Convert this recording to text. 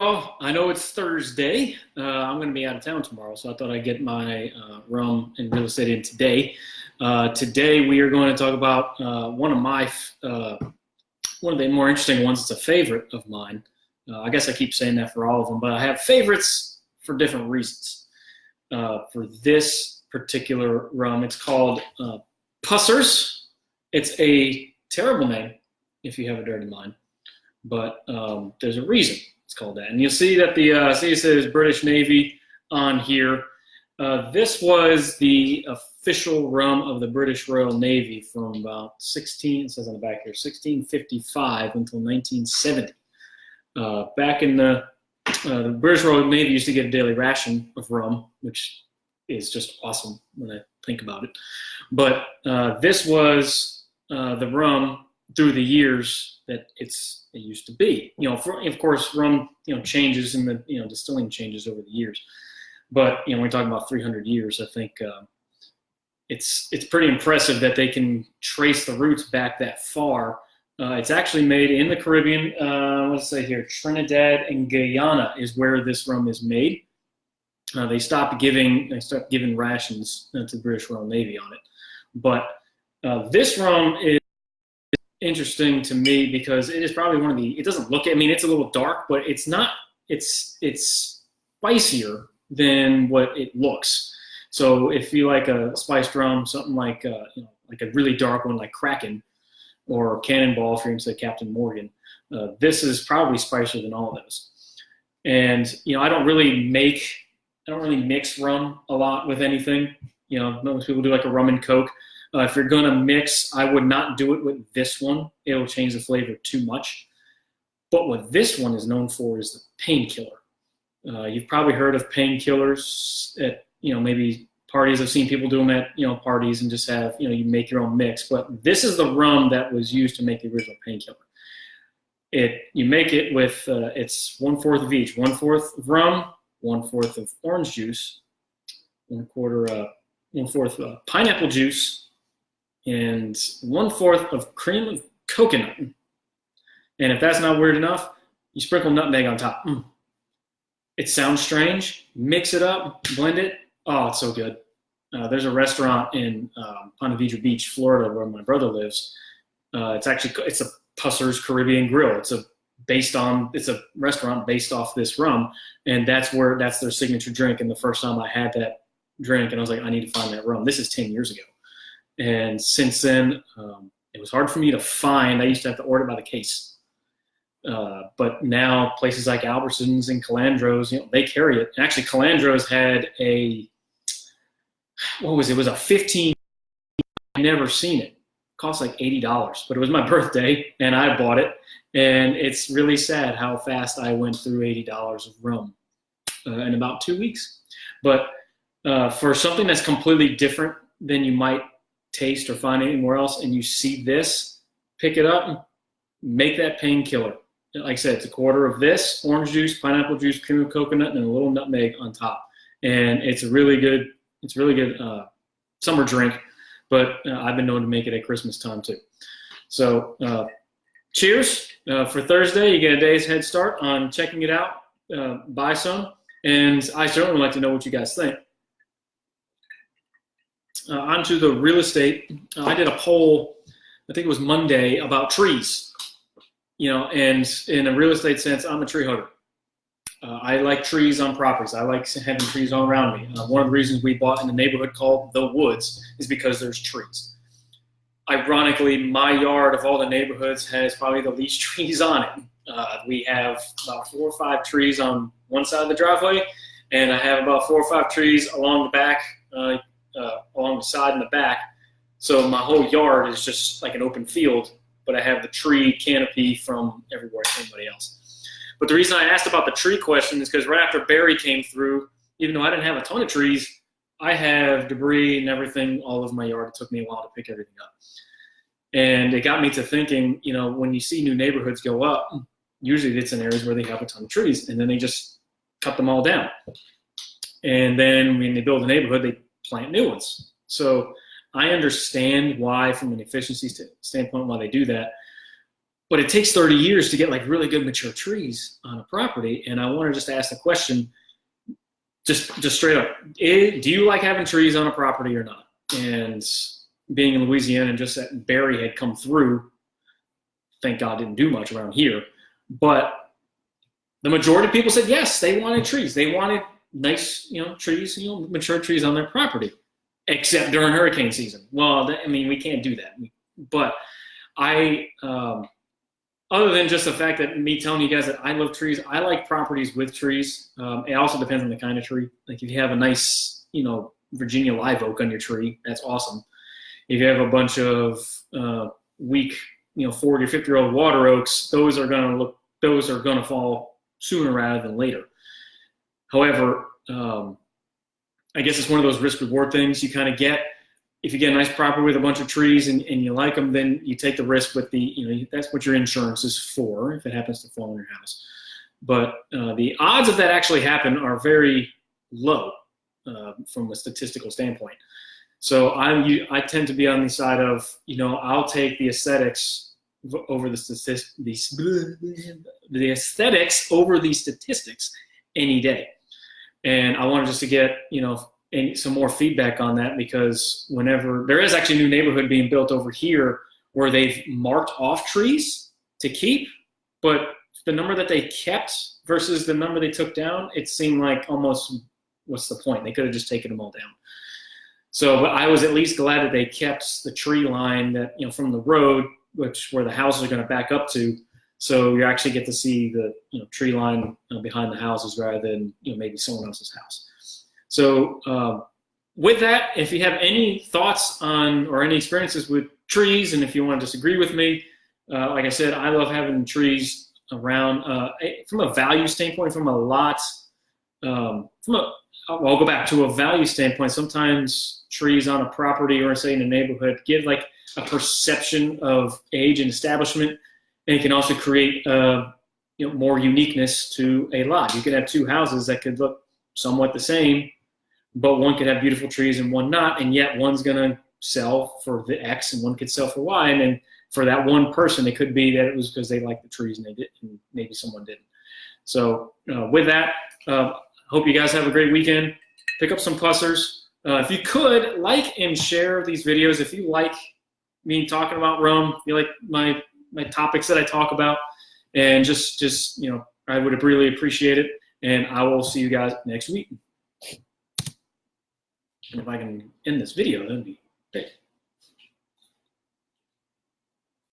Oh, I know it's Thursday. I'm going to be out of town tomorrow, so I thought I'd get my rum and real estate in today. Today we are going to talk about one of the more interesting ones. It's a favorite of mine. I guess I keep saying that for all of them, but I have favorites for different reasons. For this particular rum, it's called Pussers. It's a terrible name if you have a dirty mind, but there's a reason it's called that. And you'll see that see it says British Navy on here. This was the official rum of the British Royal Navy from about it says on the back here, 1655 until 1970. Back in the British Royal Navy used to get a daily ration of rum, which is just awesome when I think about it. But this was the rum through the years that it used to be. Of course, rum changes and the distilling changes over the years. But when we talk about 300 years, I think it's pretty impressive that they can trace the roots back that far. It's actually made in the Caribbean. Let's say here, Trinidad and Guyana is where this rum is made. They stopped giving rations to the British Royal Navy on it. But this rum is interesting to me because it is probably one of the. It doesn't look. I mean, it's a little dark, but it's not. It's spicier than what it looks. So if you like a spiced rum, something like like a really dark one like Kraken or Cannonball, if you're into Captain Morgan, this is probably spicier than all of those. And I don't really mix rum a lot with anything. Most people do like a rum and Coke. If you're gonna mix, I would not do it with this one. It'll change the flavor too much. But what this one is known for is the painkiller. You've probably heard of painkillers at maybe parties. I've seen people do them at parties and just have you make your own mix. But this is the rum that was used to make the original painkiller. You make it with it's 1/4 of each: 1/4 of rum, 1/4 of orange juice, 1/4 pineapple juice, and 1/4 of cream of coconut. And if that's not weird enough, you sprinkle nutmeg on top. It sounds strange. Mix it up, blend it. Oh, it's so good. There's a restaurant in Ponte Vedra Beach, Florida, where my brother lives. It's a Pussers Caribbean Grill. It's a restaurant based off this rum, and that's their signature drink. And the first time I had that drink, and I was like, I need to find that rum. This is 10 years ago. And since then, it was hard for me to find. I used to have to order it by the case. But now places like Albertsons and Calandros, they carry it. And actually, Calandros had it was a 15. I'd never seen it. It cost like $80, but it was my birthday, and I bought it. And it's really sad how fast I went through $80 of rum in about 2 weeks. But for something that's completely different than you might taste or find anywhere else, and you see this, pick it up, make that painkiller. Like I said, it's 1/4 of this, orange juice, pineapple juice, cream of coconut, and a little nutmeg on top. And it's really good. It's really good summer drink, but I've been known to make it at Christmas time too. So cheers for Thursday. You get a day's head start on checking it out. Buy some, and I certainly would like to know what you guys think. Onto the real estate. I did a poll, I think it was Monday, about trees. And in a real estate sense, I'm a tree hugger. I like trees on properties. I like having trees all around me. One of the reasons we bought in a neighborhood called The Woods is because there's trees. Ironically, my yard of all the neighborhoods has probably the least trees on it. We have about 4 or 5 trees on one side of the driveway, and I have about 4 or 5 trees along the back, along the side and the back. So my whole yard is just like an open field, but I have the tree canopy from everywhere to anybody else. But the reason I asked about the tree question is because right after Barry came through, even though I didn't have a ton of trees, I have debris and everything all over my yard. It took me a while to pick everything up. And it got me to thinking, when you see new neighborhoods go up, usually it's in areas where they have a ton of trees, and then they just cut them all down. And then when they build a neighborhood, they plant new ones. So I understand why, from an efficiency standpoint, why they do that. but it takes 30 years to get like really good mature trees on a property. And I want to just ask the question, just straight up, do you like having trees on a property or not? And being in Louisiana and just that berry had come through, thank God didn't do much around here, but the majority of people said yes, they wanted trees. They wanted nice, trees, mature trees on their property, except during hurricane season. Well, I mean, we can't do that. But other than just the fact that me telling you guys that I love trees, I like properties with trees. It also depends on the kind of tree. Like if you have a nice, Virginia live oak on your tree, that's awesome. If you have a bunch of weak, 40 or 50-year-old water oaks, those are going to fall sooner rather than later. However, I guess it's one of those risk-reward things you kind of get. If you get a nice property with a bunch of trees and you like them, then you take the risk with that's what your insurance is for if it happens to fall on your house. But the odds of that actually happen are very low from a statistical standpoint. So I tend to be on the side of, I'll take the aesthetics over the aesthetics over the statistics any day. And I wanted just to get, some more feedback on that, because whenever there is actually a new neighborhood being built over here where they've marked off trees to keep, but the number that they kept versus the number they took down, it seemed like almost, what's the point? They could have just taken them all down. So, but I was at least glad that they kept the tree line that, from the road, where the houses are going to back up to. So you actually get to see the tree line behind the houses rather than maybe someone else's house. So with that, if you have any thoughts on or any experiences with trees, and if you want to disagree with me, like I said, I love having trees around from a value standpoint, I'll go back to a value standpoint. Sometimes trees on a property or say in a neighborhood give like a perception of age and establishment, and it can also create more uniqueness to a lot. You could have two houses that could look somewhat the same, but one could have beautiful trees and one not, and yet one's going to sell for the X and one could sell for Y, and then for that one person, it could be that it was because they liked the trees and they did, and maybe someone didn't. So with that, hope you guys have a great weekend. Pick up some Pussers. If you could, like and share these videos. If you like me talking about rum, you like my topics that I talk about, and just I would really appreciate it. And I will see you guys next week. And if I can end this video, that'd be great.